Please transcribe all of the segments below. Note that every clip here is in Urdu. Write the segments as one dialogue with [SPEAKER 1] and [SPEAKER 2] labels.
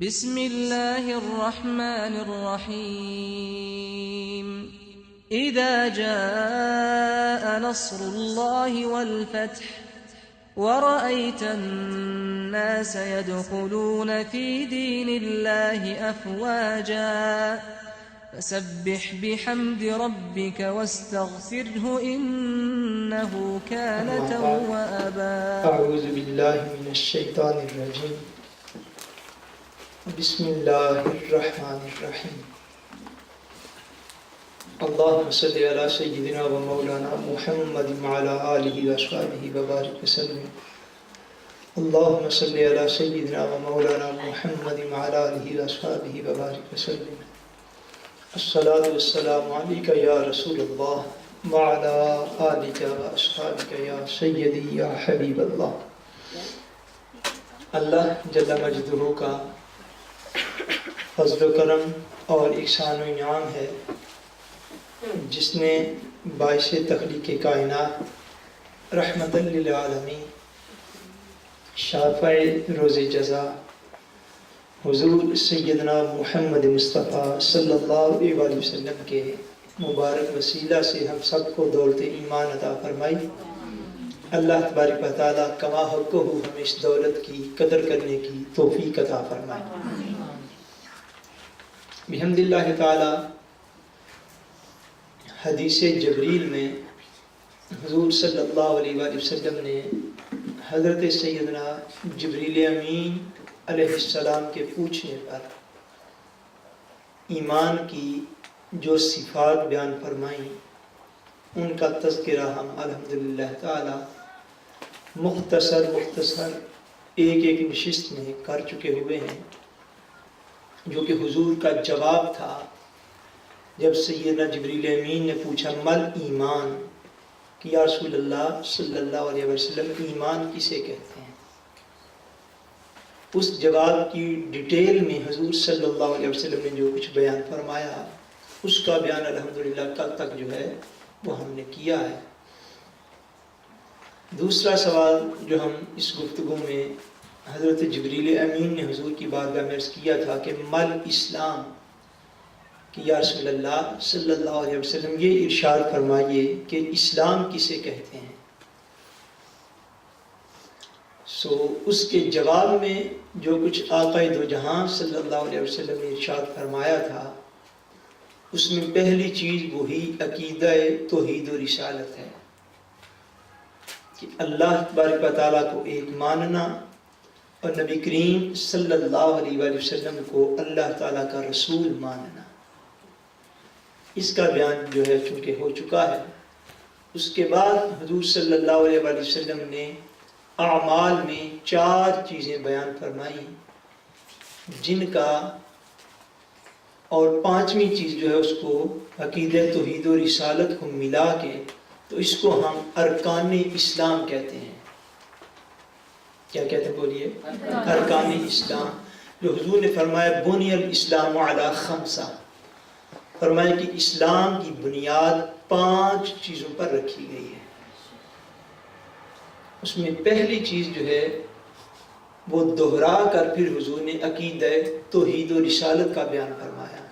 [SPEAKER 1] بسم الله الرحمن الرحيم إذا جاء نصر الله والفتح ورأيت الناس يدخلون في دين الله أفواجا فسبح بحمد ربك واستغفره إنه كان توابا.
[SPEAKER 2] أعوذ بالله من الشيطان الرجيم. بسم الله الرحمن الرحيم. اللهم صل على سيدنا ومولانا محمد وعلى آله وأصحابه وبارك وسلم. اللهم صل على سيدنا ومولانا محمد وعلى آله وأصحابه وبارك وسلم. الصلاة والسلام عليك يا رسول الله وعلى آلك وأصحابك يا سيدي يا حبيب الله. اللہ جل مجدہ کا فضل و کرم اور احسان و انعام ہے جس نے باعث تخلیق کائنات رحمت للعالمین شافع روز جزا حضور سیدنا محمد مصطفیٰ صلی اللہ علیہ وسلم کے مبارک وسیلہ سے ہم سب کو دولت ایمان عطا فرمائی. اللہ تبارک و تعالیٰ کما حقہ ہمیں اس دولت کی قدر کرنے کی توفیق عطا فرمائے. بحمد اللہ تعالیٰ حدیث جبریل میں حضور صلی اللہ علیہ وسلم نے حضرت سیدنا جبریل امین علیہ السلام کے پوچھنے پر ایمان کی جو صفات بیان فرمائیں ان کا تذکرہ ہم الحمدللہ تعالی مختصر ایک نشست میں کر چکے ہوئے ہیں، جو کہ حضور کا جواب تھا جب سیدنا جبریل امین نے پوچھا مل ایمان کہ یا رسول اللہ صلی اللہ علیہ وسلم ایمان کسے کہتے ہیں. اس جواب کی ڈیٹیل میں حضور صلی اللہ علیہ وسلم نے جو کچھ بیان فرمایا اس کا بیان الحمدللہ کل تک جو ہے وہ ہم نے کیا ہے. دوسرا سوال جو ہم اس گفتگو میں حضرت جبریل امین نے حضور کی بارگاہ میں عرض کیا تھا کہ مل اسلام کہ یا رسول اللہ صلی اللہ علیہ وسلم یہ ارشاد فرمائیے کہ اسلام کسے کہتے ہیں. اس کے جواب میں جو کچھ آقا دو جہاں صلی اللہ علیہ وسلم نے ارشاد فرمایا تھا اس میں پہلی چیز وہی عقیدہ توحید و رسالت ہے کہ اللہ تبارک و تعالیٰ کو ایک ماننا اور نبی کریم صلی اللہ علیہ وسلم کو اللہ تعالیٰ کا رسول ماننا. اس کا بیان جو ہے چونکہ ہو چکا ہے. اس کے بعد حضور صلی اللہ علیہ وسلم نے اعمال میں 4 چیزیں بیان فرمائی جن کا اور 5ویں چیز جو ہے اس کو عقیدہ توحید و رسالت کو ملا کے تو اس کو ہم ارکان اسلام کہتے ہیں. کیا کہتے ہیں بولیے؟ ارکان اسلام. جو حضور نے فرمایا بنی الاسلام علی 5، فرمایا کہ اسلام کی بنیاد 5 چیزوں پر رکھی گئی ہے. اس میں پہلی چیز جو ہے وہ دہرا کر پھر حضور نے عقیدہ توحید و رسالت کا بیان فرمایا.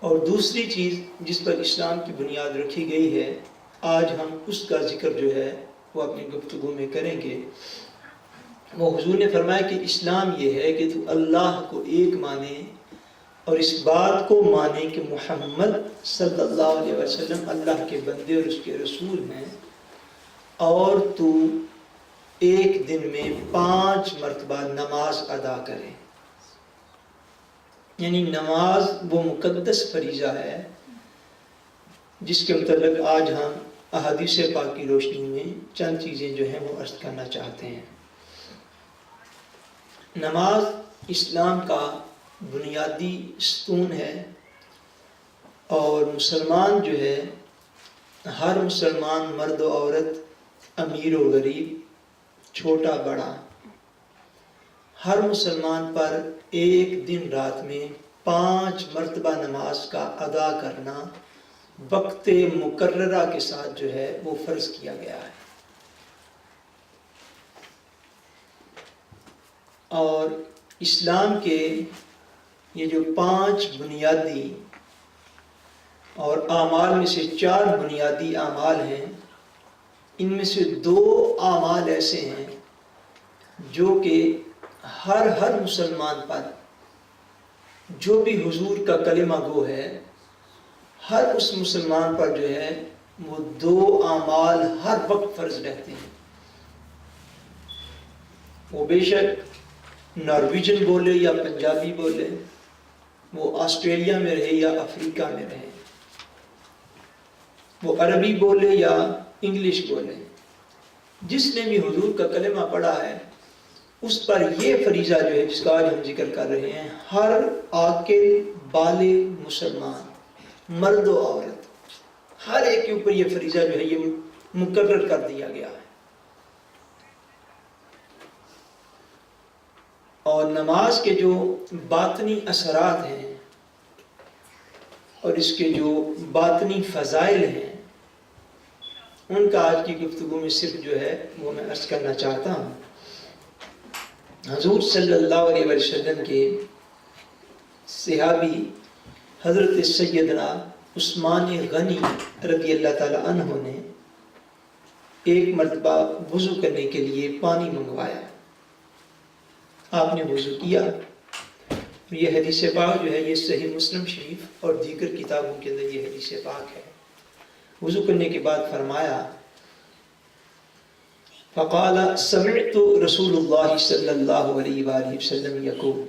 [SPEAKER 2] اور دوسری چیز جس پر اسلام کی بنیاد رکھی گئی ہے آج ہم اس کا ذکر جو ہے وہ اپنی گفتگو میں کریں گے. وہ حضور نے فرمایا کہ اسلام یہ ہے کہ تو اللہ کو ایک مانے اور اس بات کو مانے کہ محمد صلی اللہ علیہ وسلم اللہ کے بندے اور اس کے رسول ہیں، اور تو ایک دن میں 5 مرتبہ نماز ادا کرے. یعنی نماز وہ مقدس فریضہ ہے جس کے متعلق آج ہم احادیث پاک کی روشنی میں چند چیزیں جو ہیں وہ عرض کرنا چاہتے ہیں. نماز اسلام کا بنیادی ستون ہے اور مسلمان جو ہے ہر مسلمان مرد و عورت امیر و غریب چھوٹا بڑا ہر مسلمان پر ایک دن رات میں 5 مرتبہ نماز کا ادا کرنا وقت مقررہ کے ساتھ جو ہے وہ فرض کیا گیا ہے. اور اسلام کے یہ جو 5 بنیادی اور اعمال میں سے 4 بنیادی اعمال ہیں، ان میں سے 2 اعمال ایسے ہیں جو کہ ہر مسلمان پر، جو بھی حضور کا کلمہ گو ہے، ہر اس مسلمان پر جو ہے وہ 2 اعمال ہر وقت فرض رہتے ہیں۔ وہ بے شک نارویجن بولے یا پنجابی بولے، وہ آسٹریلیا میں رہے یا افریقہ میں رہے، وہ عربی بولے یا انگلش بولے، جس نے بھی حضور کا کلمہ پڑھا ہے اس پر یہ فریضہ جو ہے جس کا آج ہم ذکر کر رہے ہیں، ہر عاقل بالغ مسلمان مرد و عورت ہر ایک کے اوپر یہ فریضہ جو ہے یہ مقرر کر دیا گیا ہے۔ اور نماز کے جو باطنی اثرات ہیں اور اس کے جو باطنی فضائل ہیں، ان کا آج کی گفتگو میں صرف جو ہے وہ میں عرض کرنا چاہتا ہوں۔ حضور صلی اللہ علیہ وسلم کے صحابی حضرت سیدنا عثمان غنی رضی اللہ تعالی عنہ نے ایک مرتبہ وضو کرنے کے لیے پانی منگوایا، آپ نے وضو کیا۔ یہ حدیث پاک جو ہے یہ صحیح مسلم شریف اور دیگر کتابوں کے اندر یہ حدیث پاک ہے۔ وضو کرنے کے بعد فرمایا، فقال سمعت رسول اللہ صلی اللہ علیہ وآلہ وسلم یقول،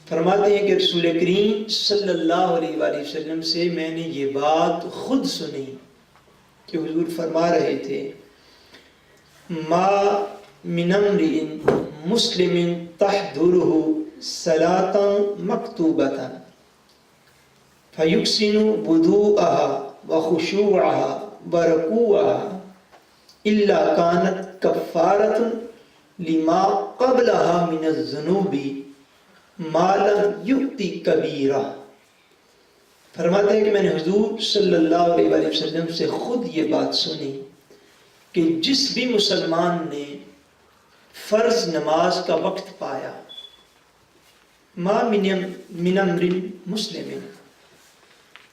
[SPEAKER 2] فرماتے ہیں کہ رسول کریم صلی اللہ علیہ وآلہ وسلم سے میں نے یہ بات خود سنی کہ حضور فرما رہے تھے، ما من امرئ مسلم تحضرہ صلاۃ مکتوبۃ فیحسن وضوءها وخشوعها ورکوعها الا كانت کفارۃ لما قبلها من الذنوب ما لم یؤت کبیرہ۔ فرماتے ہیں کہ میں نے حضور صلی اللہ علیہ وآلہ وسلم سے خود یہ بات سنی کہ جس بھی مسلمان نے فرض نماز کا وقت پایا، ما من امر مسلم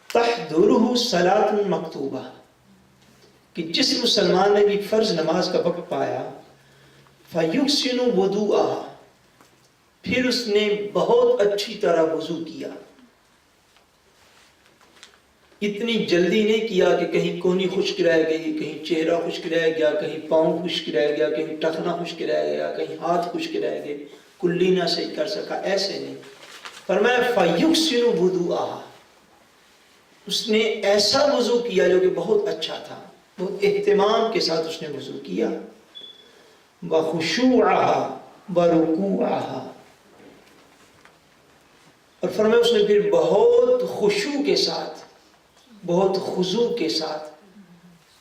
[SPEAKER 2] تحضرہ صلاۃ مکتوبہ، کہ جس مسلمان نے بھی فرض نماز کا وقت پایا، فیحسن وضوءها، پھر اس نے بہت اچھی طرح وضو کیا، اتنی جلدی نہیں کیا کہ کہیں کونی خشک رہ گئی، کہیں چہرہ خشک رہ گیا، کہیں پاؤں خشک رہ گیا، کہیں ٹخنا خشک رہ گیا، کہیں ہاتھ خشک رہ گئے، کلی نہ صحیح کر سکا، ایسے نہیں۔ فرمایا فیحسن وضوءها، اس نے ایسا وضو کیا جو کہ بہت اچھا تھا، بہت اہتمام کے ساتھ اس نے وضو کیا، وخشوعها ورکوعها، اور فرمایا اس نے پھر بہت خشوع کے ساتھ، بہت خضوع کے ساتھ،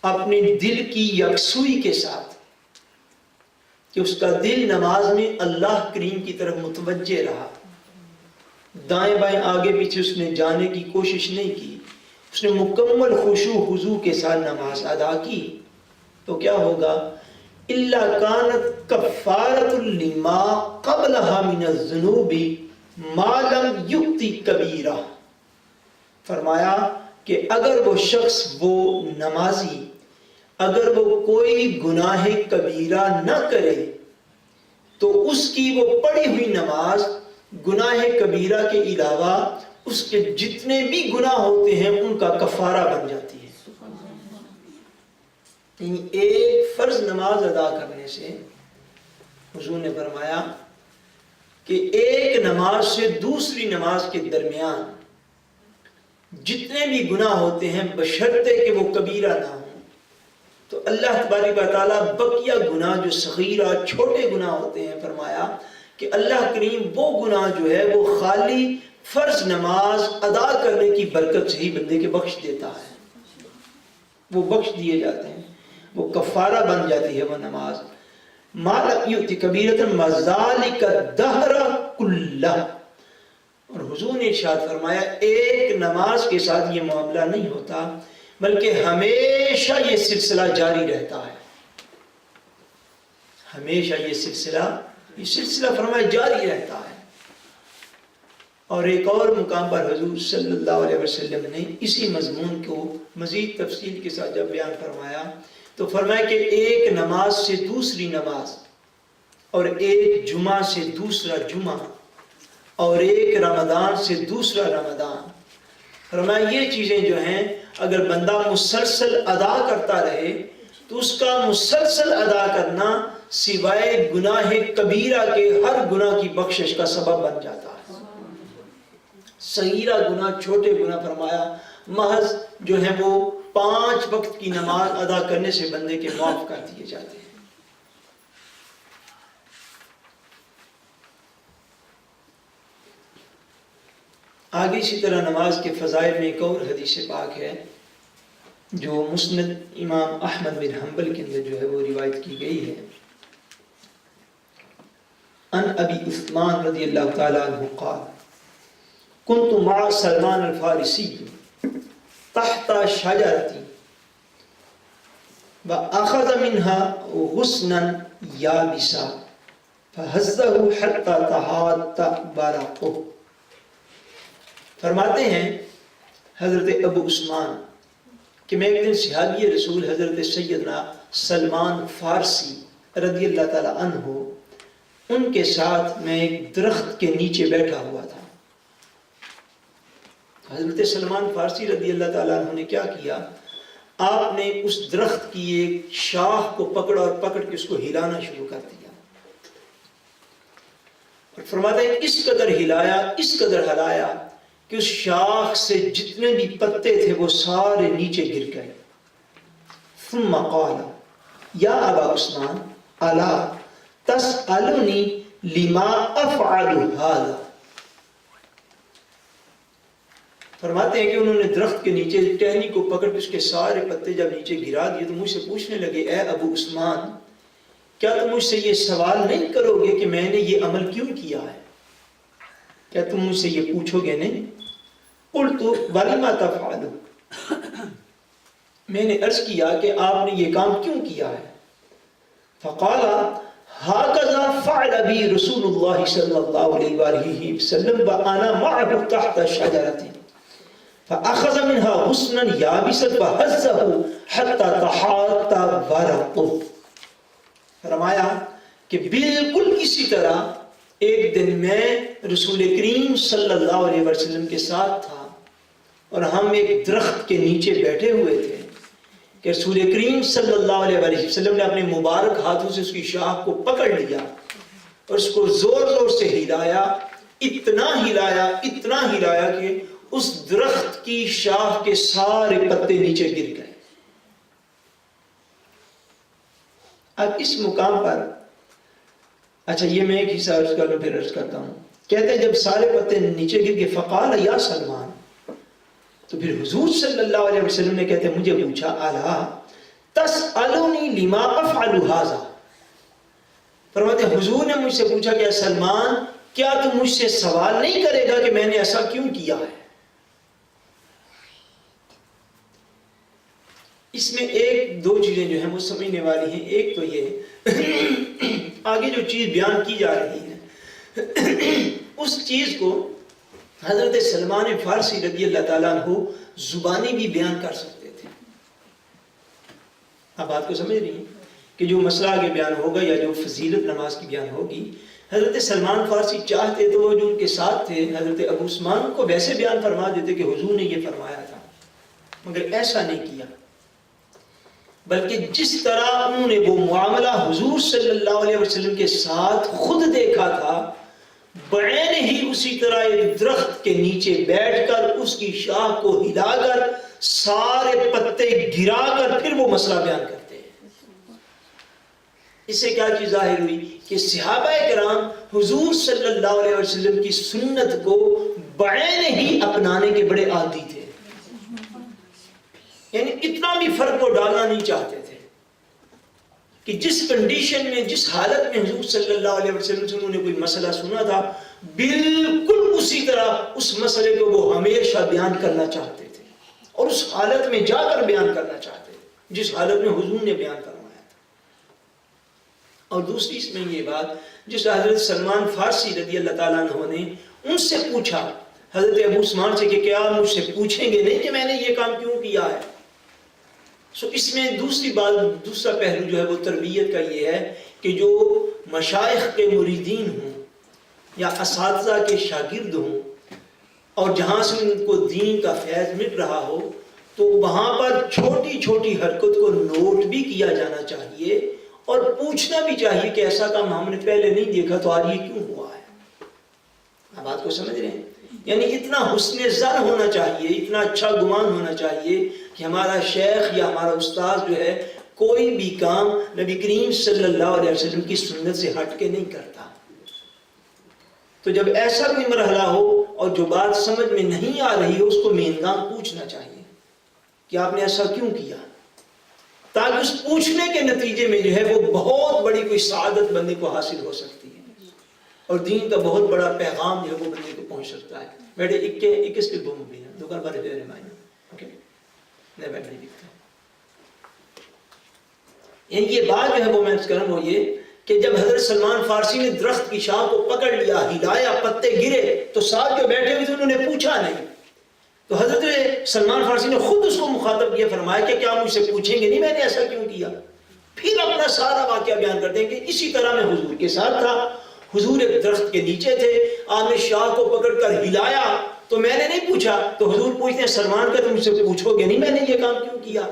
[SPEAKER 2] اپنے دل کی یکسوئی کے ساتھ، کہ اس کا دل نماز میں اللہ کریم کی طرف متوجہ رہا، دائیں بائیں آگے پیچھے اس نے جانے کی کوشش نہیں کی، اس نے مکمل خشوع خضوع کے ساتھ نماز ادا کی، تو کیا ہوگا؟ الا كانت کفارۃ لما قبلها من الذنوب ما لم یؤت کبیرہ۔ فرمایا کہ اگر وہ شخص، وہ نمازی، اگر وہ کوئی گناہ کبیرہ نہ کرے تو اس کی وہ پڑھی ہوئی نماز گناہ کبیرہ کے علاوہ اس کے جتنے بھی گناہ ہوتے ہیں ان کا کفارہ بن جاتی ہے۔ یعنی ایک فرض نماز ادا کرنے سے حضور نے فرمایا کہ ایک نماز سے دوسری نماز کے درمیان جتنے بھی گناہ ہوتے ہیں بشرطے کہ وہ کبیرہ نہ ہوں، تو اللہ تبارک و تعالیٰ بقیہ گناہ جو صغیرہ چھوٹے گناہ ہوتے ہیں، فرمایا کہ اللہ کریم وہ گناہ جو ہے وہ خالی فرض نماز ادا کرنے کی برکت سے ہی بندے کے بخش دیتا ہے، وہ بخش دیے جاتے ہیں، وہ کفارہ بن جاتی ہے وہ نماز۔ ما لم یؤت کبیرۃ وذالک الدہر کلہ، اور حضور نے ارشاد فرمایا ایک نماز کے ساتھ یہ معاملہ نہیں ہوتا بلکہ ہمیشہ یہ سلسلہ جاری رہتا ہے، ہمیشہ یہ سلسلہ یہ سلسلہ فرمایا جاری رہتا ہے۔ اور ایک اور مقام پر حضور صلی اللہ علیہ وسلم نے اسی مضمون کو مزید تفصیل کے ساتھ جب بیان فرمایا تو فرمایا کہ ایک نماز سے دوسری نماز، اور ایک جمعہ سے دوسرا جمعہ، اور ایک رمضان سے دوسرا رمضان، فرمایا یہ چیزیں جو ہیں اگر بندہ مسلسل ادا کرتا رہے تو اس کا مسلسل ادا کرنا سوائے گناہ کبیرہ کے ہر گناہ کی بخشش کا سبب بن جاتا ہے۔ صغیرہ گناہ، چھوٹے گناہ فرمایا محض جو ہے وہ 5 وقت کی نماز ادا کرنے سے بندے کے معاف کر دیے جاتے ہیں۔ آگے اسی طرح نماز کے فضائل میں ایک اور حدیث پاک ہے جو مسند امام احمد بن حنبل کے اندر جو ہے وہ روایت کی گئی ہے۔ ان ابی عثمان رضی اللہ تعالی عنہ قال كنت مع سلمان الفارسی تحت شجرة وأخذ منها غصنا يابسا فهزه حتى تحات برقه۔ فرماتے ہیں حضرت ابو عثمان کہ میں ایک دن صحابی رسول حضرت سیدنا سلمان فارسی رضی اللہ تعالی عنہ ان کے ساتھ میں ایک درخت کے نیچے بیٹھا ہوا تھا۔ حضرت سلمان فارسی رضی اللہ تعالیٰ عنہ نے کیا کیا، آپ نے اس درخت کی ایک شاخ کو پکڑا اور پکڑ کے اس کو ہلانا شروع کر دیا، اور فرماتا ہے اس قدر ہلایا، اس قدر ہلایا کہ اس شاخ سے جتنے بھی پتے تھے وہ سارے نیچے گر گئے۔ ثم قال یا ابا عثمان الا تسألنی لما افعل هذا۔ فرماتے ہیں کہ انہوں نے درخت کے نیچے ٹہنی کو پکڑ کے اس کے سارے پتے جب نیچے گرا دیے تو مجھ سے پوچھنے لگے اے ابو عثمان کیا تم مجھ سے یہ سوال نہیں کرو گے کہ میں نے یہ عمل کیوں کیا ہے؟ کیا تم مجھ سے یہ پوچھو گے نہیں؟ قلت ولما تفعل، میں نے عرض کیا کہ آپ نے یہ کام کیوں کیا ہے؟ فقال هكذا فعل بي رسول الله صلى الله عليه وآله وسلم وأنا معه تحت شجرة فأخذ منها غصنا يابسا فهزه حتى تحات ورقه۔ فرمایا کہ بالکل اسی طرح ایک دن میں رسول کریم صلی اللہ علیہ وسلم کے ساتھ تھا اور ہم ایک درخت کے نیچے بیٹھے ہوئے تھے کہ رسول کریم صلی اللہ علیہ وسلم نے اپنے مبارک ہاتھوں سے اس کی شاخ کو پکڑ لیا اور اس کو زور زور سے ہلایا، اتنا ہلایا کہ اس درخت کی شاخ کے سارے پتے نیچے گر گئے۔ اب اس مقام پر اچھا یہ میں ایک حصہ عرض کر لوں پھر عرض کرتا ہوں۔ کہتے ہیں جب سارے پتے نیچے گر گئے فقال یا سلمان، تو پھر حضور صلی اللہ علیہ وسلم نے کہتے ہیں مجھے پوچھا الا تسألونی لما افعل هذا۔ فرماتے ہیں حضور نے مجھ سے پوچھا کہ سلمان کیا تم مجھ سے سوال نہیں کرے گا کہ میں نے ایسا کیوں کیا ہے؟ اس میں ایک دو چیزیں جو ہیں وہ سمجھنے والی ہیں۔ ایک تو یہ آگے جو چیز بیان کی جا رہی ہے اس چیز کو حضرت سلمان فارسی رضی اللہ تعالیٰ عنہ زبانی بھی بیان کر سکتے تھے۔ آپ بات کو سمجھ رہی ہیں کہ جو مسئلہ آگے بیان ہوگا یا جو فضیلت نماز کی بیان ہوگی، حضرت سلمان فارسی چاہتے تو وہ جو ان کے ساتھ تھے حضرت ابو عثمان کو ویسے بیان فرما دیتے کہ حضور نے یہ فرمایا تھا، مگر ایسا نہیں کیا، بلکہ جس طرح انہوں نے وہ معاملہ حضور صلی اللہ علیہ وسلم کے ساتھ خود دیکھا تھا بعین ہی اسی طرح ایک درخت کے نیچے بیٹھ کر اس کی شاخ کو ہلا کر سارے پتے گرا کر پھر وہ مسئلہ بیان کرتے ہیں۔ اس سے کیا چیز ظاہر ہوئی کہ صحابہ کرام حضور صلی اللہ علیہ وسلم کی سنت کو بعین ہی اپنانے کے بڑے عادی تھے، یعنی اتنا بھی فرق کو ڈالنا نہیں چاہتے تھے کہ جس کنڈیشن میں جس حالت میں حضور صلی اللہ علیہ وسلم سے انہوں نے کوئی مسئلہ سنا تھا بالکل اسی طرح اس مسئلے کو وہ ہمیشہ بیان کرنا چاہتے تھے اور اس حالت میں جا کر بیان کرنا چاہتے تھے جس حالت میں حضور نے بیان کروایا تھا۔ اور دوسری اس میں یہ بات جس حضرت سلمان فارسی رضی اللہ تعالیٰ عنہ نے ان سے پوچھا حضرت ابو عثمان سے کہ کیا مجھ سے پوچھیں گے نہیں کہ میں نے یہ کام کیوں کیا ہے. اس میں دوسری بات، دوسرا پہلو جو ہے وہ تربیت کا یہ ہے کہ جو مشائخ کے مریدین ہوں یا اساتذہ کے شاگرد ہوں اور جہاں سے ان کو دین کا فیض مل رہا ہو تو وہاں پر چھوٹی چھوٹی حرکت کو نوٹ بھی کیا جانا چاہیے اور پوچھنا بھی چاہیے کہ ایسا کام ہم نے پہلے نہیں دیکھا تو آج یہ کیوں ہوا ہے. آپ بات کو سمجھ رہے ہیں؟ یعنی اتنا حسن ظن ہونا چاہیے، اتنا اچھا گمان ہونا چاہیے کہ ہمارا شیخ یا ہمارا استاد جو ہے کوئی بھی کام نبی کریم صلی اللہ علیہ وسلم کی سنت سے ہٹ کے نہیں کرتا. تو جب ایسا کوئی مرحلہ ہو اور جو بات سمجھ میں نہیں آ رہی ہو اس کو مینگان پوچھنا چاہیے کہ آپ نے ایسا کیوں کیا، تاکہ اس پوچھنے کے نتیجے میں جو ہے وہ بہت بڑی کوئی سعادت بندے کو حاصل ہو سکتی ہے اور دین کا بہت بڑا پیغام جو ہے وہ بندے کو پہنچ سکتا ہے. بیٹے 21 پہ بم بھی ہے دکان پر اوکے نہیں بیٹھے دکھتا. یعنی یہ بات جو ہے وہ میں کروں وہ یہ کہ جب حضرت سلمان فارسی نے درخت کی شاخ کو پکڑ لیا، ہلایا، پتے گرے تو ساتھ جو بیٹھے ہوئے تھے انہوں نے پوچھا نہیں. تو حضرت سلمان فارسی نے خود اس کو مخاطب کیا، فرمایا کہ کیا مجھ سے پوچھیں گے نہیں میں نے ایسا کیوں کیا. پھر اپنا سارا واقعہ بیان کرتے ہیں کہ اسی طرح میں حضور کے ساتھ تھا. حضور ایک درخت کے نیچے تھے، آپ نے شاخ کو پکڑ کر ہلایا تو میں نے نہیں پوچھا. تو حضور پوچھتے ہیں سلمان کا تم مجھ سے پوچھو گے نہیں میں نے یہ کام کیوں کیا،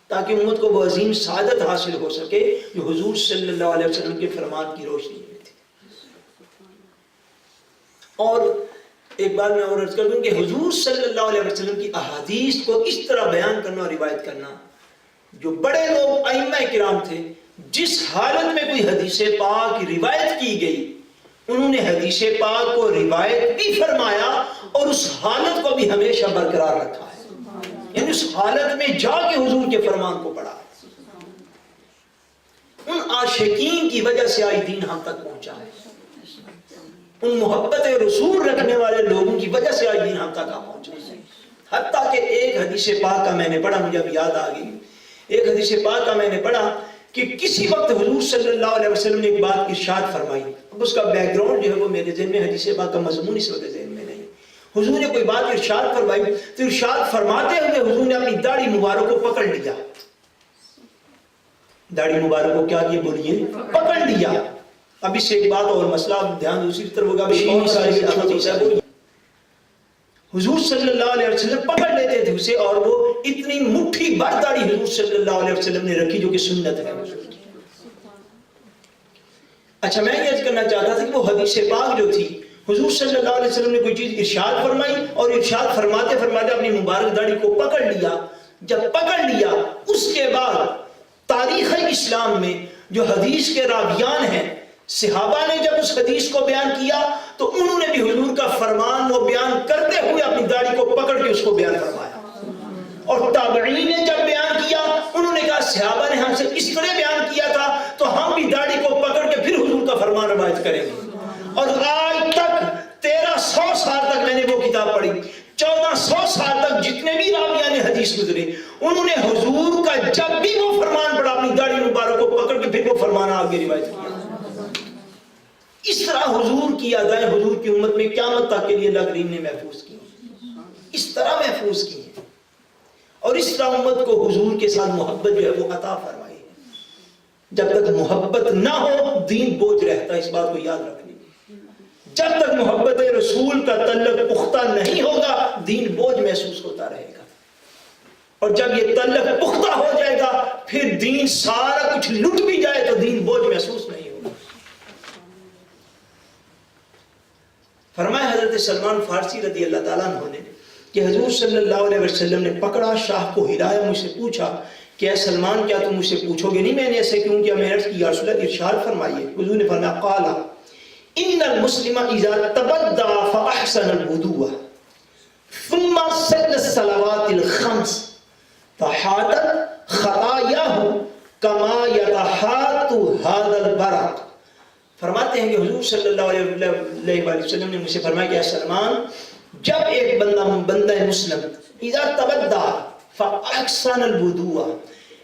[SPEAKER 2] تاکہ امت کو وہ عظیم سعادت حاصل ہو سکے جو حضور صلی اللہ علیہ وسلم کے فرمان کی روشنی میں تھی. اور ایک بات میں اور عرض کر دوں کہ حضور صلی اللہ علیہ وسلم کی احادیث کو اس طرح بیان کرنا اور روایت کرنا، جو بڑے لوگ ائمہ کرام تھے جس حالت میں کوئی حدیث پاک روایت کی گئی انہوں نے حدیث پاک کو روایت بھی فرمایا اور اس حالت کو بھی ہمیشہ برقرار رکھا ہے. یعنی اس حالت میں جا کے حضور کے فرمان کو پڑھا. ان عاشقین کی وجہ سے آج دین ہم تک پہنچا ہے، ان محبت رسول رکھنے والے لوگوں کی وجہ سے آج دین ہم تک پہنچا ہے. حتیٰ کہ ایک حدیث پاک کا میں نے پڑھا، مجھے اب یاد آ گئی، ایک حدیث پاک کا میں نے پڑھا کہ کسی وقت حضور صلی اللہ علیہ وسلم نے ایک بات ارشاد فرمائی. اب اس کا بیک گراؤنڈ جو ہے وہ میرے ذہن میں، حدیث پاک کا مضمون اس وقت ذہن میں نہیں. حضور نے کوئی بات ارشاد فرمائی تو ارشاد فرماتے ہوئے حضور نے اپنی داڑھی مبارک کو پکڑ لیا. داڑھی مبارک کو کیا کیا بولیے؟ پکڑ لیا. اب اس سے ایک بات اور مسئلہ دھیان دوسری طرف ہوگا. حضور صلی اللہ علیہ وسلم پکڑ لیتے تھے اسے اور وہ اتنی مٹھی بھر داڑھی حضور صلی اللہ علیہ وسلم نے رکھی جو کہ سنت ہے. اچھا میں یہ کرنا چاہتا تھا کہ وہ حدیث پاک جو تھی حضور صلی اللہ علیہ وسلم نے کوئی چیز ارشاد فرمائی اور ارشاد فرماتے فرماتے اپنی مبارک داڑھی کو پکڑ لیا. جب پکڑ لیا اس کے بعد تاریخ اسلام میں جو حدیث کے راویان ہیں صحابہ نے جب اس حدیث کو بیان کیا تو انہوں نے بھی حضور کا فرمان وہ بیان کرتے ہوئے اپنی داڑھی کو پکڑ کے اس کو بیان فرمایا. اور تابعین نے جب بیان کیا انہوں نے کہا صحابہ نے ہم سے اس طرح بیان کیا تھا تو ہم بھی داڑھی کو پکڑ کے پھر حضور کا فرمان روایت کریں گے. اور آج تک 1300 سال تک میں نے وہ کتاب پڑھی، 1400 سال تک جتنے بھی راویان حدیث گزرے انہوں نے حضور کا جب بھی وہ فرمان پڑھا اپنی داڑھی مبارک کو پکڑ کے پھر وہ فرمان آگے روایت کیا. اس طرح حضور کی ادائیں حضور کی امت میں قیامت تک کے لیے اللہ کریم نے محفوظ کی، اس طرح محفوظ کی ہیں اور اس طرح امت کو حضور کے ساتھ محبت جو ہے وہ عطا فرمائی ہے. جب تک محبت نہ ہو دین بوجھ رہتا ہے، اس بات کو یاد رکھ لیجیے. جب تک محبت رسول کا تعلق پختہ نہیں ہوگا دین بوجھ محسوس ہوتا رہے گا، اور جب یہ تعلق پختہ ہو جائے گا پھر دین سارا کچھ لٹ بھی جائے تو دین بوجھ محسوس نہیں ہوگا. فرمایا حضرت سلمان فارسی رضی اللہ تعالیٰ عنہ نے کہ حضور صلی اللہ علیہ وسلم نے پکڑا، شاہ کو ہلایا، مجھ سے پوچھا کہ اے سلمان کیا تم مجھ سے پوچھو گے نہیں میں نے ایسے کیوں کیا. میں عرض کی یا رسول اللہ ارشاد فرمائیے. حضور نے فرمایا قال ان المسلم اذا تبدع فاحسن الوضوء ثم صلى الصلوات الخمس تحاطت خطاياه كما يتحاط هذا البرق. فرماتے ہیں کہ حضور صلی اللہ علیہ وسلم نے مجھ سے فرمایا کہ اے سلمان جب ایک بندہ مسلم اذا تبدع فاحسن الوضوء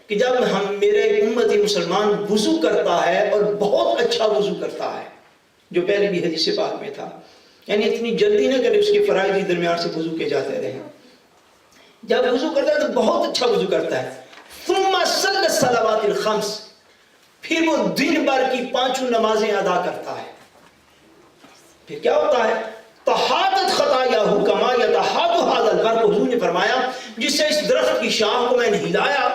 [SPEAKER 2] کہ جب میرے امتی مسلمان وضو کرتا ہے اور بہت اچھا وضو کرتا ہے، جو پہلے بھی حدیث پاک میں تھا، یعنی اتنی جلدی نہ کرے، اس کے فرائض کے درمیان سے وضو کے جاتے رہے، جب وضو کرتا ہے تو بہت اچھا وضو کرتا ہے، ثم صلی الصلوات الخمس، پھر وہ دن بھر کی 5 نمازیں ادا کرتا ہے، پھر کیا ہوتا ہے؟ تحاطت خطایاہ کما یتحاط ھذا البرق، حضور نے فرمایا جس سے اس درخت کی شاخ کو میں نے ہلایا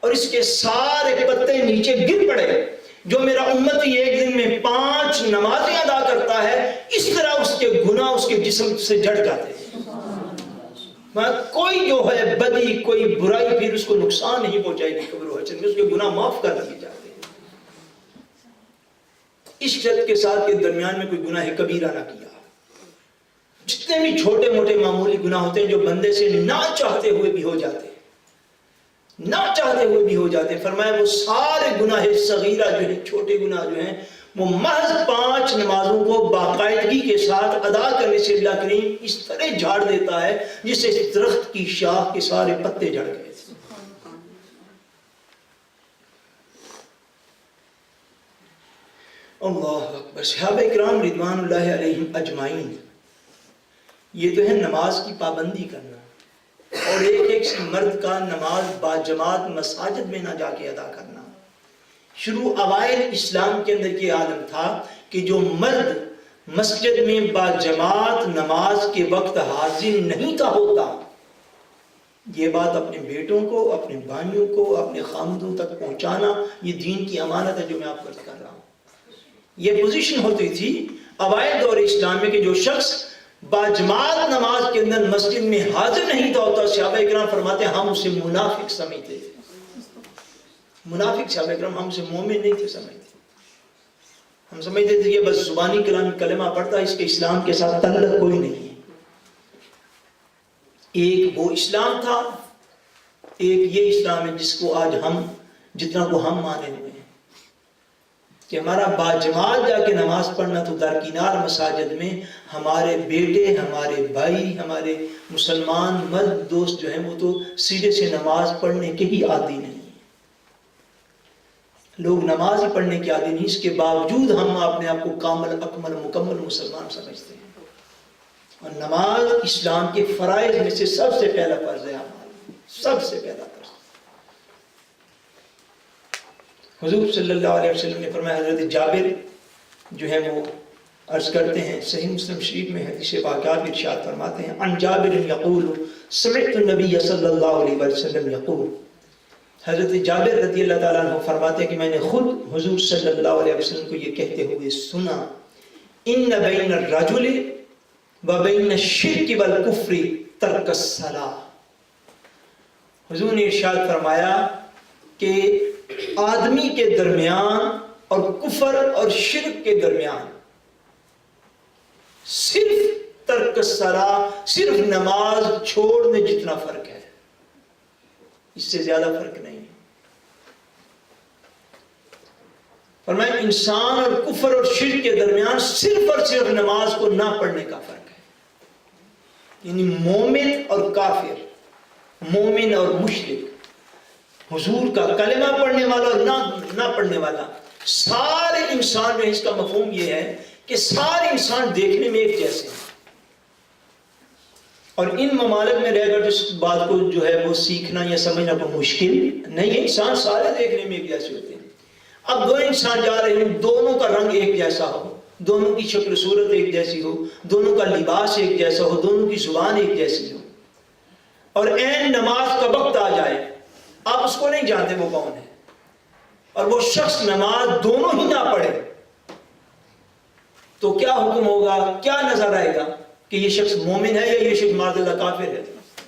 [SPEAKER 2] اور اس کے سارے پتے نیچے گر پڑے، جو میرا امتی ایک دن میں 5 نمازیں ادا کرتا ہے، اس طرح اس کے گناہ اس کے جسم سے جڑ جاتے ہیں، کوئی جو ہے بدی، کوئی برائی پھر اس کو نقصان نہیں پہنچائے گی، قبر و حشر میں اس کے گناہ معاف کر دیے جاتے ہیں۔ اس شرط کے ساتھ کے درمیان میں کوئی گناہ کبیرہ نہ کیا، جتنے بھی چھوٹے موٹے معمولی گناہ ہوتے ہیں جو بندے سے نہ چاہتے ہوئے بھی ہو جاتے ہیں، نہ چاہتے ہوئے بھی ہو جاتے ہیں، فرمایا وہ سارے گناہ صغیرہ جو ہیں، چھوٹے گناہ جو ہیں، وہ محض 5 نمازوں کو باقاعدگی کے ساتھ ادا کرنے سے اللہ کریم اس طرح جھاڑ دیتا ہے جس سے اس درخت کی شاخ کے سارے پتے جھڑ گئے۔ اللہ اکبر۔ صحابہ کرام رضوان اللہ علیہم اجمعین، یہ تو ہے نماز کی پابندی کرنا، اور ایک مرد کا نماز باجماعت مساجد میں نہ جا کے ادا کرنا۔ شروع اوائل اسلام کے اندر یہ عالم تھا کہ جو مرد مسجد میں باجماعت نماز کے وقت حاضر نہیں تھا ہوتا، یہ بات اپنے بیٹوں کو، اپنے بھائیوں کو، اپنے خامدوں تک پہنچانا، یہ دین کی امانت ہے جو میں آپ کو عرض کر رہا ہوں۔ یہ پوزیشن ہوتی تھی اوائل دور اسلام میں کہ جو شخص باجماعت نماز کے اندر مسجد میں حاضر نہیں تھا ہوتا، صحابہ کرام فرماتے ہیں ہم اسے منافق سمجھتے تھے۔ منافق صحابہ کرام، ہم اسے مومن نہیں تھے سمجھتے، ہم سمجھتے تھے کہ بس زبانی کلمہ پڑھتا ہے، اس کے اسلام کے ساتھ تعلق کوئی نہیں ہے۔ ایک وہ اسلام تھا، ایک یہ اسلام ہے جس کو آج ہم جتنا کو ہم مانے ہوئے ہیں کہ ہمارا باجماعت جا کے نماز پڑھنا تو درکنار مساجد میں ہمارے بیٹے، ہمارے بھائی، ہمارے مسلمان مرد دوست جو ہیں وہ تو سیدھے سے نماز پڑھنے کے ہی عادی نہیں ہیں۔ لوگ نماز ہی پڑھنے کے عادی نہیں، اس کے باوجود ہم اپنے آپ کو کامل اکمل مکمل مسلمان سمجھتے ہیں، اور نماز اسلام کے فرائض میں سے سب سے پہلا فرض ہے ہمارا، سب سے پہلا فرض۔ حضور صلی اللہ علیہ وسلم نے فرمایا، حضرت جابر جو ہے وہ عرض کرتے ہیں، صحیح مسلم شریف میں حدیث پاکہ بھی ارشاد فرماتے ہیں، عن جابر یقول سمعت النبی صلی اللہ علیہ وسلم یقول، حضرت جابر رضی اللہ تعالیٰ عنہ فرماتے ہیں کہ میں نے خود حضور صلی اللہ علیہ وسلم کو یہ کہتے ہوئے سنا، ان بین الرجل و بین الشرک والکفر ترک الصلاۃ، حضور نے ارشاد فرمایا کہ آدمی کے درمیان اور کفر اور شرک کے درمیان صرف ترک الصلاۃ، صرف نماز چھوڑنے جتنا فرق ہے، اس سے زیادہ فرق نہیں ہے۔ فرمایا انسان اور کفر اور شرک کے درمیان صرف اور صرف نماز کو نہ پڑھنے کا فرق ہے، یعنی مومن اور کافر، مومن اور مشرک، حضور کا کلمہ پڑھنے والا اور نہ پڑھنے والا، سارے انسان میں اس کا مفہوم یہ ہے کہ سارے انسان دیکھنے میں ایک جیسے ہیں، اور ان ممالک میں رہ کر اس بات کو جو ہے وہ سیکھنا یا سمجھنا کوئی مشکل نہیں ہے، انسان سارے دیکھنے میں ایک جیسے ہوتے ہیں۔ اب دو انسان جا رہے ہیں، دونوں کا رنگ ایک جیسا ہو، دونوں کی شکل صورت ایک جیسی ہو، دونوں کا لباس ایک جیسا ہو، دونوں کی زبان ایک جیسی ہو، اور عین نماز کا وقت آ جائے، آپ اس کو نہیں جانتے وہ کون ہے، اور وہ شخص نماز دونوں ہی نہ پڑھے، تو کیا حکم ہوگا، کیا نظر آئے گا کہ یہ شخص مومن ہے یا یہ شخص معذاللہ کافر ہے؟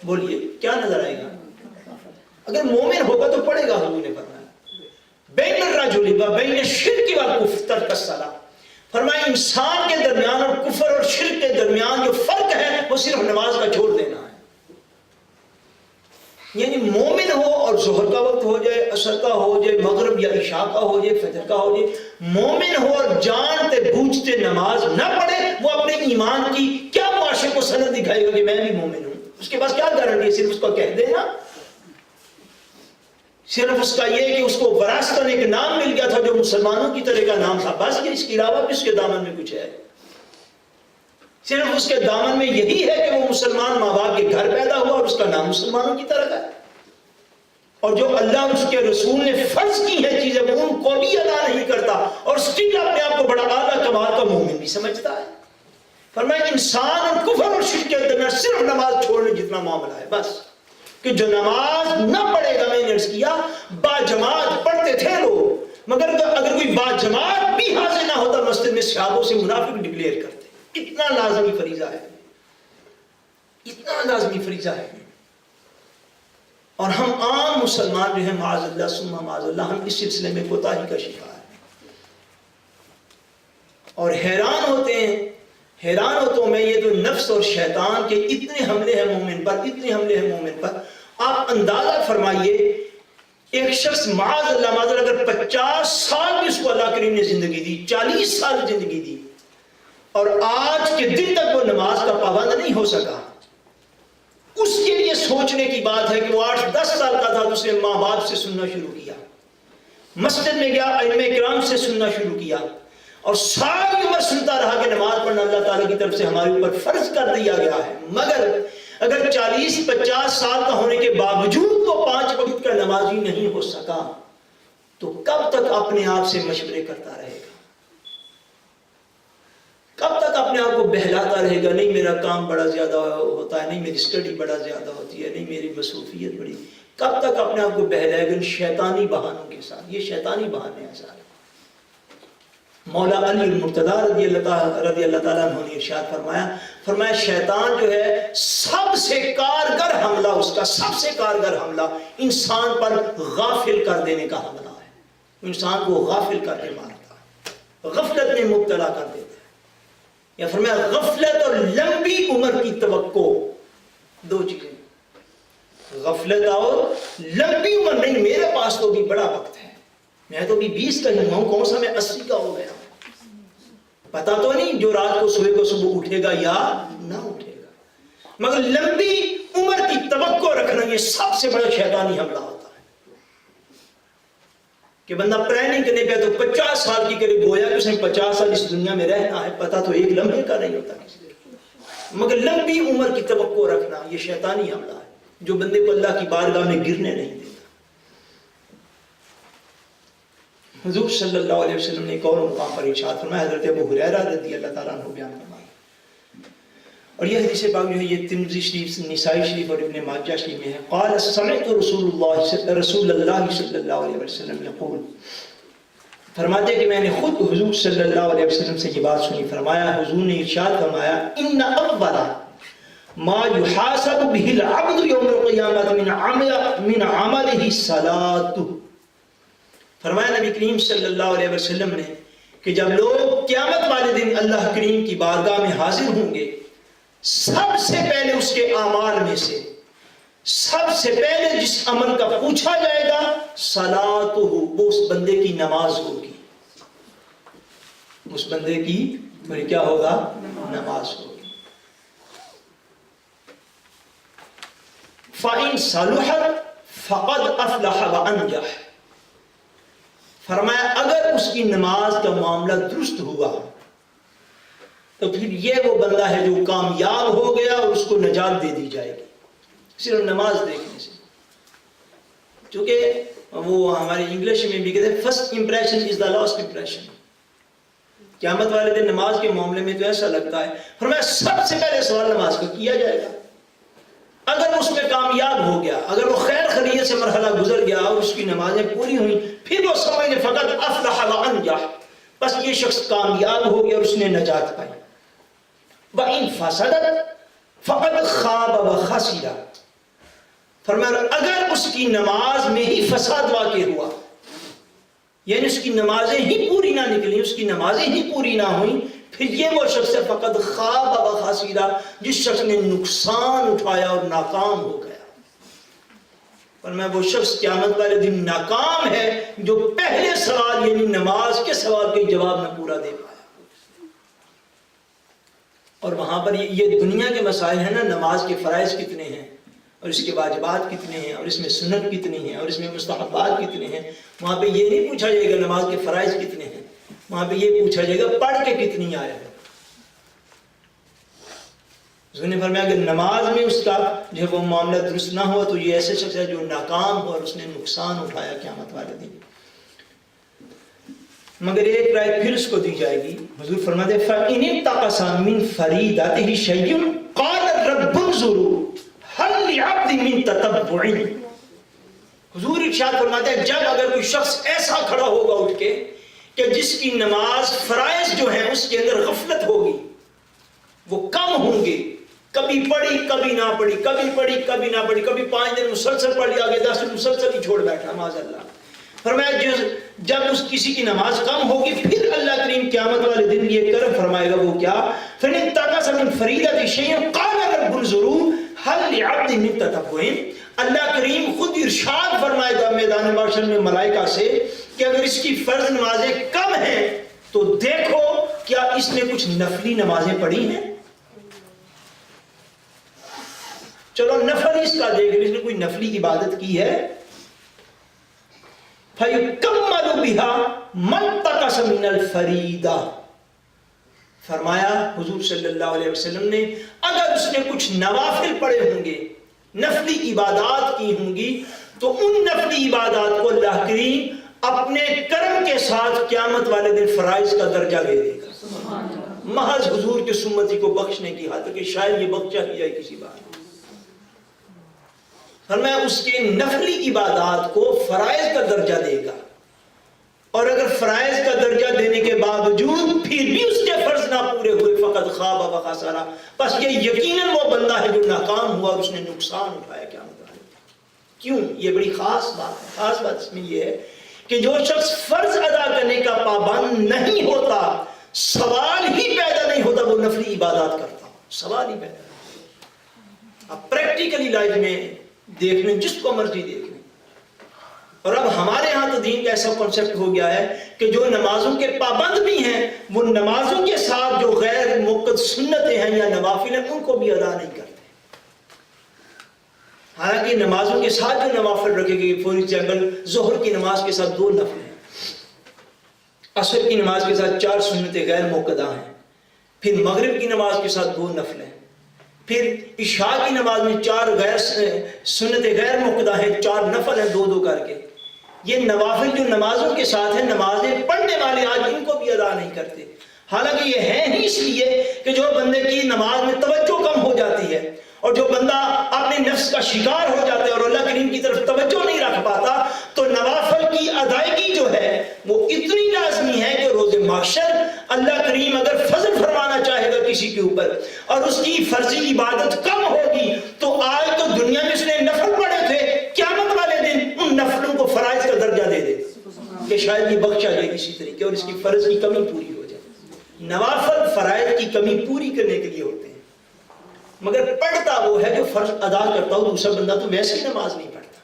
[SPEAKER 2] بولیے کیا نظر آئے گا؟ اگر مومن ہوگا تو پڑھے گا، حضور نے فرمایا بین الرجل و بین الشرک والکفر ترک الصلاۃ، فرمایا انسان کے درمیان اور کفر اور شرک کے درمیان جو فرق ہے وہ صرف نماز کا چھوڑ دینا ہے۔ یعنی مومن ہو اور ظہر کا وقت ہو جائے، عصر کا ہو جائے، مغرب یا عشاء کا ہو جائے، فجر کا ہو جائے، مومن ہو اور جانتے بوجھتے نماز نہ پڑھے، وہ اپنے ایمان کی کیا معاشرے کو سند دکھائے گا کہ میں بھی مومن ہوں؟ اس کے پاس کیا گارنٹی ہے؟ صرف اس کو کہہ دینا صرف اس کا یہ کہ اس کو وراثتاً ایک نام مل گیا تھا جو مسلمانوں کی طرح کا نام تھا، بس اس کے علاوہ بھی اس کے دامن میں کچھ ہے؟ صرف اس کے دامن میں یہی ہے کہ وہ مسلمان ماں باپ کے گھر پیدا ہوا اور اس کا نام مسلمانوں کی طرح کا ہے، اور جو اللہ اور اس کے رسول نے فرض کی ہے چیزیں وہ ان کو بھی ادا نہیں کرتا، اور اسٹل اپنے آپ کو بڑا اعلیٰ کمال کا مومن بھی سمجھتا ہے۔ فرمایا انسان اور کفر اور شرک کے درمیان صرف نماز چھوڑنے جتنا معاملہ ہے، بس کہ جو نماز نہ پڑھے گا، میں نے عرض کیا با جماعت پڑھتے تھے لوگ، مگر اگر کوئی با جماعت بھی حاضر نہ ہوتا مسجد میں صحابوں سے منافق ڈکلیئر کرتے۔ اتنا لازمی فریضہ ہے، اتنا لازمی فریضہ ہے، اور ہم عام مسلمان جو ہیں معاذ اللہ ثم معاذ اللہ ہم اس سلسلے میں کوتاہی کا شکار ہیں، اور حیران ہوتا ہوں میں یہ جو نفس اور شیطان کے اتنے حملے ہیں مومن پر، اتنے حملے ہیں مومن پر۔ آپ اندازہ فرمائیے ایک شخص معاذ اللہ اگر 50 سال بھی اس کو اللہ کریم نے زندگی دی، 40 سال زندگی دی، اور آج کے دن تک وہ نماز کا پابند نہیں ہو سکا، اس کے لیے سوچنے کی بات ہے کہ وہ 8-10 سال کا تھا تو اس نے ماں باپ سے سننا شروع کیا، مسجد میں گیا ائمہ کرام سے سننا شروع کیا، اور ساری عمر سنتا رہا کہ نماز پڑھنا اللہ تعالیٰ کی طرف سے ہمارے اوپر فرض کر دیا گیا ہے، مگر اگر 40-50 سال کا ہونے کے باوجود وہ 5 وقت کا نمازی نہیں ہو سکا تو کب تک اپنے آپ سے مشورے کرتا رہے گا؟ کب تک اپنے آپ کو بہلاتا رہے گا؟ نہیں میرا کام بڑا زیادہ ہوتا ہے، نہیں میری اسٹڈی بڑا زیادہ ہوتی ہے، نہیں میری مصروفیت بڑی، کب تک اپنے آپ کو بہلائے گا ان شیطانی بہانوں کے ساتھ؟ یہ شیطانی بہانے ہیں سارے۔ مولا علی المرتضی رضی اللہ تعالیٰ عنہ نے ارشاد فرمایا شیطان جو ہے سب سے کارگر حملہ، اس کا سب سے کارگر حملہ انسان پر غافل کر دینے کا حملہ ہے، انسان کو غافل کر کے مارتا ہے، غفلت میں مبتلا کر دیتا ہے، یا فرمایا غفلت اور لمبی عمر کی توقع، دو چیزیں، غفلت اور لمبی عمر۔ نہیں میرے پاس تو بھی بڑا وقت ہے، میں تو بھی 20 کا ہی ہوں، کون سا میں 80 کا ہو گیا، پتا تو نہیں جو رات کو سوئے کو صبح اٹھے گا یا نہ اٹھے گا، مگر لمبی عمر کی توقع رکھنا یہ سب سے بڑا شیطانی حملہ ہوتا ہے کہ بندہ پلاننگ کرنے پہ تو 50 سال کی کرے، گویا کہ اس نے 50 سال اس دنیا میں رہنا ہے، پتا تو ایک لمحے کا نہیں ہوتا کسی کو، مگر لمبی عمر کی توقع رکھنا یہ شیطانی حملہ ہے جو بندے کو اللہ کی بارگاہ میں گرنے نہیں دیتا۔ حضور صلی اللہ علیہ وسلم نے ایک اور مقام پر ارشاد فرمایا، حضرت ابو ہریرہ رضی اللہ تعالیٰ عنہ بیان فرمایا، اور یہ حدیث پاک جو ہے یہ ترمذی شریف، نسائی شریف اور ابن ماجہ شریف میں ہے۔ قال سمعت رسول اللہ صلی اللہ علیہ وسلم یقول، فرماتے ہیں کہ میں نے خود حضور صلی اللہ علیہ وسلم سے یہ بات سنی، فرمایا حضور نے ارشاد فرمایا ان اول ما يحاسب به العبد يوم القیامة من عمله الصلاة، فرمایا نبی کریم صلی اللہ علیہ وسلم نے کہ جب لوگ قیامت والے دن اللہ کریم کی بارگاہ میں حاضر ہوں گے، سب سے پہلے اس کے اعمال میں سے سب سے پہلے جس عمل کا پوچھا جائے گا صلاتہ، وہ اس بندے کی نماز ہوگی، اس بندے کی پھر کیا ہوگا؟ نماز ہوگی۔ فَإِن صَلُحَتْ فَقَدْ أَفْلَحَ وَأَنجَحَ، فرمایا اگر اس کی نماز کا معاملہ درست ہوا تو پھر یہ وہ بندہ ہے جو کامیاب ہو گیا اور اس کو نجات دے دی جائے گی صرف نماز دیکھنے سے، چونکہ وہ ہمارے انگلش میں بھی کہتے ہیں first impression is the last impression, قیامت والے دن نماز کے معاملے میں تو ایسا لگتا ہے، فرمایا سب سے پہلے سوال نماز کا کیا جائے گا، اگر اس میں کامیاب ہو گیا، اگر وہ خیر خیریت سے مرحلہ گزر گیا اور اس کی نمازیں پوری ہوئیں، پھر وہ سمجھ لے فقط افلح وانجح، بس یہ شخص کامیاب ہو گیا اور اس نے نجات پائی۔ وَإِن فَسَدَتْ فَقَدْ خَابَ وَخَسِرَ، فرمایا اگر اس کی نماز میں ہی فساد واقع ہوا، یعنی اس کی نمازیں ہی پوری نہ نکلی، اس کی نمازیں ہی پوری نہ ہوئیں، پھر یہ وہ شخص ہے فقط خواب و خاسرہ، جس شخص نے نقصان اٹھایا اور ناکام ہو گیا۔ فرمایا وہ شخص قیامت والے دن ناکام ہے جو پہلے سوال یعنی نماز کے سوال کے جواب نہ پورا دے پایا۔ اور وہاں پر یہ دنیا کے مسائل ہیں نا، نماز کے فرائض کتنے ہیں، اور اس کے واجبات کتنے ہیں، اور اس میں سنت کتنی ہیں، اور اس میں مستحبات کتنے ہیں. وہاں پہ یہ نہیں پوچھا جائے گا نماز کے فرائض کتنے ہیں، وہاں پہ یہ پوچھا جائے گا پڑھ کے کتنی آئے ہیں. حضور نے فرمایا اگر نماز میں اس کا جو ہے وہ معاملہ درست نہ ہو تو یہ ایسے شخص ہے جو ناکام ہو اور اس نے نقصان اٹھایا قیامت والے دن. مگر ایک رائے پھر اس کو دی جائے گی. حضور فرماتے ہیں فَإِنِ اتَّقَصَ مِنْ فَرِيدَتِهِ شَيْءٌ قَالَ رَبُّ انظُرُوا هَلْ لِعَبْدٍ مِنْ تَتَبُّعٍ. حضور ارشاد فرماتے ہیں جب اگر کوئی شخص ایسا کھڑا ہوگا اٹھ کے کہ جس کی نماز فرائض جو ہیں اس کے اندر غفلت ہوگی، وہ کم ہوں گے، کبھی پڑھی کبھی نہ پڑھی، کبھی پڑھی کبھی نہ پڑھی، کبھی 5 دن مسلسل پڑھ لیا، آگے 10 دن مسلسل ہی چھوڑ بیٹھا، معاذ اللہ. فرمایا جب اس کسی کی نماز کم ہوگی پھر اللہ کریم قیامت والے دن یہ کرم فرمائے گا. وہ کیا؟ فَإِنِ اتَّقَصَ مِنْ فَرِيدَتِهِ شَيْءٌ قَالَ رَبُّ انظُرُوا هَلْ لِعَبْدٍ مِنْ تَتَبُّعٍ. اللہ کریم خود ارشاد فرمائے گا میدان محشر میں ملائکہ سے کہ اگر اس کی فرض نمازیں کم ہیں تو دیکھو کیا اس نے کچھ نفلی نمازیں پڑھی ہیں. چلو نفل اس کا دیکھ، اس نے کوئی نفلی عبادت کی ہے. فَيُكَمَّلُ بِهَا مَنْ تَقَصَ مِنَ الْفَرِيدَةِ. فرمایا حضور صلی اللہ علیہ وسلم نے اگر اس نے کچھ نوافل پڑھے ہوں گے، نفلی عبادات کی ہوں گی، تو ان نفلی عبادات کو اللہ کریم اپنے کرم کے ساتھ قیامت والے دن فرائض کا درجہ دے دے گا، محض حضور کے سمتی کو بخشنے کی خاطر کہ شاید یہ بخشا ہی جائے کسی بات. فرمایا اس کے نفلی عبادات کو فرائض کا درجہ دے گا، اور اگر فرائض کا درجہ دینے کے باوجود پھر بھی اس کے فرض نہ پورے ہوئے فقط خواب و خسارہ، بس یہ یقیناً وہ بندہ ہے جو ناکام ہوا اور اس نے نقصان اٹھایا. کیا مطلب؟ کیوں؟ یہ بڑی خاص بات ہے. خاص بات اس میں یہ ہے کہ جو شخص فرض ادا کرنے کا پابند نہیں ہوتا، سوال ہی پیدا نہیں ہوتا وہ نفلی عبادات کرتا، سوال ہی پیدا نہیں ہوتا. اب پریکٹیکلی لائف میں دیکھ لیں، جس کو مرضی دیکھ لیں. اور اب ہمارے ہاں تو دین کا ایسا کنسپٹ ہو گیا ہے کہ جو نمازوں کے پابند بھی ہیں وہ نمازوں کے ساتھ جو غیر موقت سنتیں ہیں یا نوافل ہیں ان کو بھی ادا نہیں کرتے. حالانکہ نمازوں کے ساتھ جو نوافل رکھے گئے، فور ایگزامپل ظہر کی نماز کے ساتھ 2 نفل ہیں، عصر کی نماز کے ساتھ 4 سنتیں غیر موقدہ ہیں، پھر مغرب کی نماز کے ساتھ 2 نفل ہیں، پھر عشاء کی نماز میں 4 غیر سنتیں غیر موقدہ ہیں، 4 نفل ہیں 2 کر کے. یہ نوافل جو نمازوں کے ساتھ ہیں، نمازیں پڑھنے والے آج ان کو بھی ادا نہیں کرتے. حالانکہ یہ ہے ہی اس لیے کہ جو بندے کی نماز میں توجہ کم ہو جاتی ہے اور جو بندہ اپنے نفس کا شکار ہو جاتا ہے اور اللہ کریم کی طرف توجہ نہیں رکھ پاتا، تو نوافل کی ادائیگی جو ہے وہ اتنی لازمی ہے کہ روز محشر اللہ کریم اگر فضل فرمانا چاہے گا کسی کے اوپر اور اس کی فرضی عبادت کم ہوگی تو آج تو دنیا میں اس نے نفل پڑھے تھے، قیامت والے دن ان نفلوں کو فرائض کا درجہ دے دے کہ شاید یہ بخشا جائے کسی طریقے اور اس کی فرض کی کمی پوری ہو جائے. نوافل فرائض کی کمی پوری کرنے کے لیے ہوتے ہیں، مگر پڑھتا وہ ہے جو فرض ادا کرتا ہو. دوسرا بندہ تو ویسے ہی نماز نہیں پڑھتا.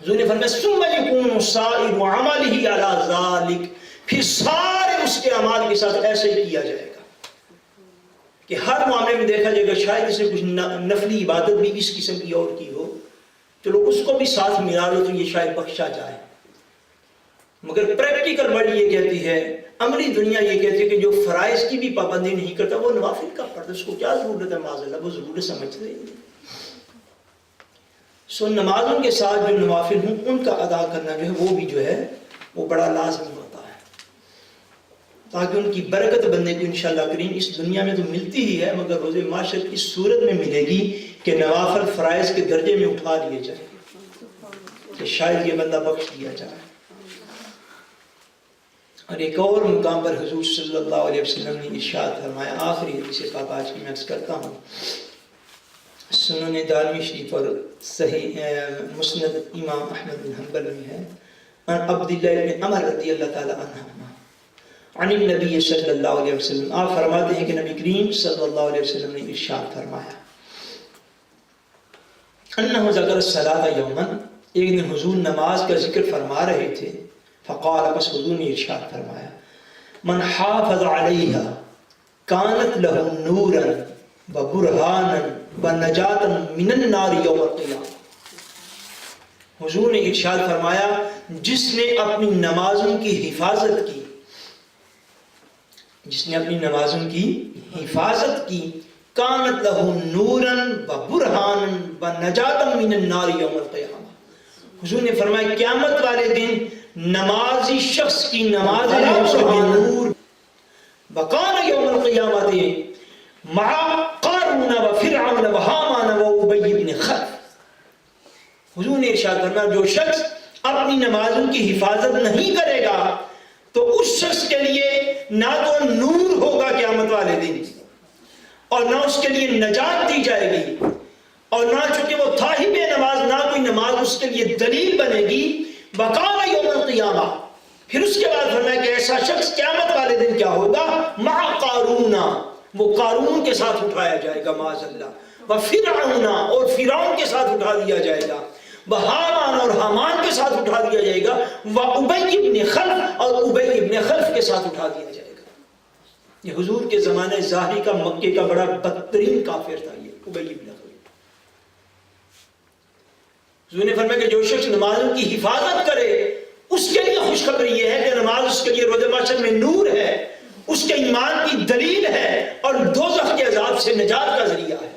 [SPEAKER 2] حضور نے فرمایا ثم يكون سائر عمله على ذلك، پھر سارے اس کے اعمال کے ساتھ ایسے ہی کیا جائے گا کہ ہر معاملے میں دیکھا جائے گا شاید اسے کچھ نفلی عبادت بھی اس قسم کی اور کی ہو، چلو اس کو بھی ساتھ ملا لو تو یہ شاید بخشا جائے. مگر پریکٹیکل ورلڈ یہ کہتی ہے، عملی دنیا یہ کہتی ہے کہ جو فرائض کی بھی پابندی نہیں کرتا وہ نوافل کا پڑھتا، اس کو کیا ضرورت ہے معاذ اللہ، وہ ضرورت سمجھتے ہی نہیں. سو نمازوں کے ساتھ جو نوافل ہوں ان کا ادا کرنا جو ہے وہ بھی جو ہے وہ بڑا لازمی ہوتا ہے، تاکہ ان کی برکت بندے کو انشاءاللہ کریم اس دنیا میں تو ملتی ہی ہے مگر روز محشر کی صورت میں ملے گی کہ نوافل فرائض کے درجے میں اٹھا لیے جائیں کہ شاید یہ بندہ بخش دیا جائے. اور ایک اور مقام پر حضور صلی اللہ علیہ وسلم نے ارشاد فرمایا، آخری حدیث پاک آج کی میں عرض کرتا ہوں، سنن دارمی شریف اور صحیح مسند امام احمد بن حنبل میں ہے، عن عبداللہ بن عمر رضی اللہ تعالی عنہ عن النبی صلی اللہ علیہ وسلم، آپ فرماتے ہیں کہ نبی کریم صلی اللہ علیہ وسلم نے ارشاد فرمایا، انہ ذکر الصلاۃ یوما، ایک دن حضور نماز کا ذکر فرما رہے تھے، فقال، پس حضور نے ارشاد فرمایا، من حافظ علیہا کانت لہ نورا، وبرہانا ونجاتا من النار یوم القیامہ. حضور نے ارشاد فرمایا جس نے اپنی نمازوں کی حفاظت کی، جس نے اپنی نمازوں کی حفاظت کی، کانت لہ نورا وبرہانا ونجاتا من النار یوم القیامہ. حضور نے فرمایا قیامت والے دن نمازی شخص کی نماز نور وکان یوم القیامت مع قارون وفرعون وہامان وابی بن خلف. حضور نے ارشاد فرمایا جو شخص اپنی نمازوں کی حفاظت نہیں کرے گا تو اس شخص کے لیے نہ تو نور ہوگا قیامت والے دن اور نہ اس کے لیے نجات دی جائے گی، اور نہ چونکہ وہ تھا ہی بے نماز، نہ کوئی نماز اس کے لیے دلیل بنے گی. وقال یوم القیامہ، پھر اس کے بعد فرمایا کہ ایسا شخص قیامت والے دن کیا ہوگا؟ مع قارون، وہ قارون کے ساتھ اٹھایا جائے گا معاذ اللہ، وفرعون، اور فرعون کے ساتھ اٹھا دیا جائے گا، وہامان، اور حامان کے ساتھ اٹھا دیا جائے گا، وابی بن خلف، اور ابی بن خلف کے ساتھ اٹھا دیا جائے گا. یہ حضور کے زمانے ظاہری کا مکے کا بڑا بدترین کافر تھا یہ ابی بن خلف. حضور نے فرمایا کہ جو شخص نمازوں کی حفاظت کرے اس کے لیے خوشخبری یہ ہے کہ نماز اس کے لیے روز محشر میں نور ہے، اس کے ایمان کی دلیل ہے، اور دوزخ کے عذاب سے نجات کا ذریعہ ہے.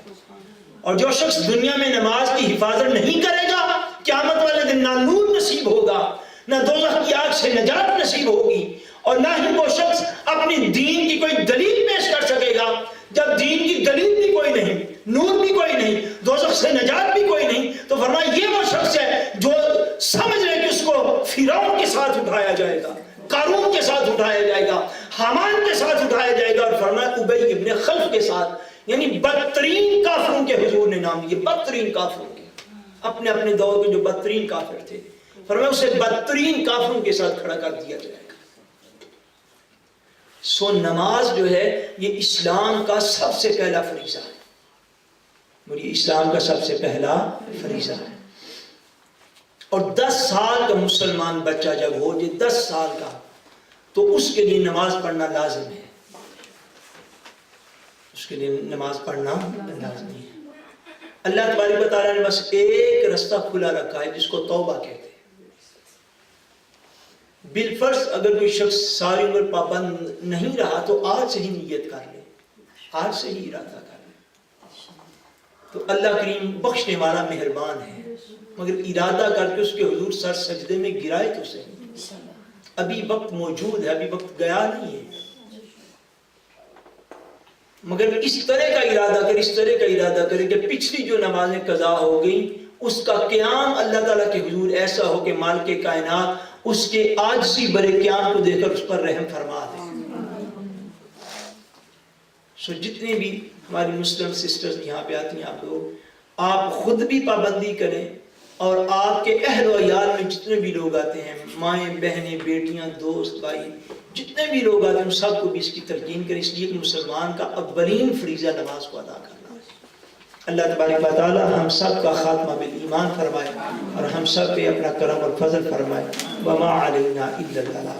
[SPEAKER 2] اور جو شخص دنیا میں نماز کی حفاظت نہیں کرے گا قیامت والے دن نہ نور نصیب ہوگا، نہ دوزخ کی آگ سے نجات نصیب ہوگی، اور نہ ہی وہ شخص اپنی دین کی کوئی دلیل پیش کر سکے گا. جب دین کی دلیل بھی کوئی نہیں، نور بھی کوئی نہیں، دوزخ سے نجات بھی کوئی نہیں، تو فرمایا یہ وہ شخص ہے جو سمجھ لے کہ اس کو فرعون کے ساتھ اٹھایا جائے گا، قارون کے ساتھ اٹھایا جائے گا، حامان کے ساتھ اٹھایا جائے گا، اور فرمایا ابی ابن خلف کے ساتھ. یعنی بدترین کافروں کے حضور نے نام لیے، بدترین کافروں کے، اپنے اپنے دور کے جو بدترین کافر تھے، فرمایا اسے بدترین کافروں کے ساتھ کھڑا کر دیا جائے گا. سو نماز جو ہے یہ اسلام کا سب سے پہلا فریضہ ہے، بولیے اسلام کا سب سے پہلا فریضہ ہے. اور 10 سال کا مسلمان بچہ جب ہو جائے 10 سال کا تو اس کے لیے نماز پڑھنا لازم ہے، اس کے لیے نماز پڑھنا لازم ہے. اللہ تبارک و تعالیٰ نے بس ایک رستہ کھلا رکھا ہے جس کو توبہ کہتے ہیں. بالفرض اگر کوئی شخص ساری عمر پابند نہیں رہا تو آج سے ہی نیت کر لے، آج سے ہی ارادہ کر لے، تو اللہ کریم بخشنے والا مہربان ہے. مگر ارادہ کر کے اس کے حضور سر سجدے میں گرائے تو صحیح، ابھی وقت موجود ہے، ابھی وقت گیا نہیں ہے. مگر اس طرح کا ارادہ کرے، اس طرح کا ارادہ کرے کہ پچھلی جو نمازیں قضا ہو گئی اس کا قیام اللہ تعالیٰ کے حضور ایسا ہو کہ مالک کائنات اس کے عاجزی برے قیام کو دیکھ کر اس پر رحم فرما دے. سو جتنے بھی ہماری مسلم سسٹرز یہاں پہ آتی ہیں آپ خود بھی پابندی کریں، اور آپ کے اہل و عیال میں جتنے بھی لوگ آتے ہیں، مائیں بہنیں بیٹیاں دوست بھائی جتنے بھی لوگ آتے ہیں، سب کو بھی اس کی تلقین کریں، اس لیے کہ مسلمان کا اولین فریضہ نماز کو ادا کرنا ہے. اللہ تبارک و تعالی ہم سب کا خاتمہ بالایمان فرمائے اور ہم سب پہ اپنا کرم اور فضل فرمائے. وما علینا الا البلاغ.